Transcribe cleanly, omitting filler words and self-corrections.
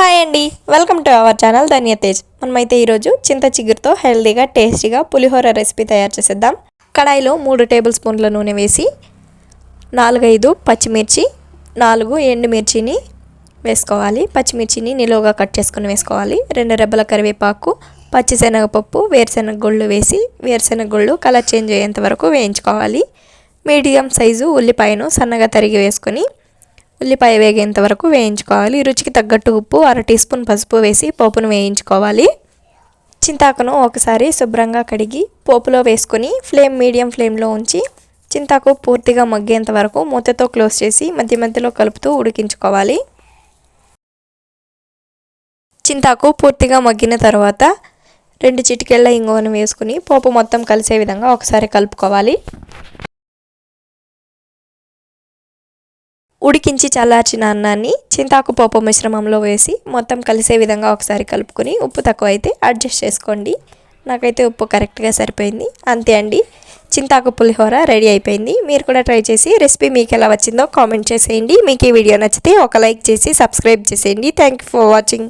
Hi అండి, welcome to our channel ధన్య తేజ్. మనమైతే ఈరోజు చింత చిగురుతో హెల్తీగా టేస్టీగా పులిహోర రెసిపీ తయారు చేసేద్దాం. కడాయిలో 3 టేబుల్ స్పూన్ల నూనె వేసి 4-5 పచ్చిమిర్చి, 4 ఎండుమిర్చిని వేసుకోవాలి. పచ్చిమిర్చిని నిలువుగా కట్ చేసుకుని వేసుకోవాలి. 2 రెబ్బల కరివేపాకు, పచ్చిశనగపప్పు, వేరుశనగ గుళ్ళు వేసి వేరుశనగ గుళ్ళు కలర్ చేంజ్ అయ్యేంత వరకు వేయించుకోవాలి. మీడియం సైజు ఉల్లిపాయను సన్నగా తరిగి వేసుకొని ఉల్లిపాయ వేగేంత వరకు వేయించుకోవాలి. రుచికి తగ్గట్టు ఉప్పు, 1/2 టీ స్పూన్ పసుపు వేసి పోపును వేయించుకోవాలి. చింతాకును ఒకసారి శుభ్రంగా కడిగి పోపులో వేసుకొని మీడియం ఫ్లేమ్లో ఉంచి చింతాకు పూర్తిగా మగ్గేంత వరకు మూతతో క్లోజ్ చేసి మధ్య మధ్యలో కలుపుతూ ఉడికించుకోవాలి. చింతాకు పూర్తిగా మగ్గిన తర్వాత 2 చిటికెళ్ళ ఇంగువను వేసుకుని పోపు మొత్తం కలిసే విధంగా ఒకసారి కలుపుకోవాలి. ఉడికించి చల్లార్చిన అన్నాన్ని చింతాకు పోపు మిశ్రమంలో వేసి మొత్తం కలిసే విధంగా ఒకసారి కలుపుకొని ఉప్పు తక్కువ అయితే అడ్జస్ట్ చేసుకోండి. నాకైతే ఉప్పు కరెక్ట్గా సరిపోయింది. అంతే అండి, చింతాకు పులిహోర రెడీ అయిపోయింది. మీరు కూడా ట్రై చేసి రెసిపీ మీకు ఎలా వచ్చిందో కామెంట్ చేసేయండి. మీకు ఈ వీడియో నచ్చితే ఒక లైక్ చేసి సబ్స్క్రైబ్ చేసేయండి. Thank you for watching.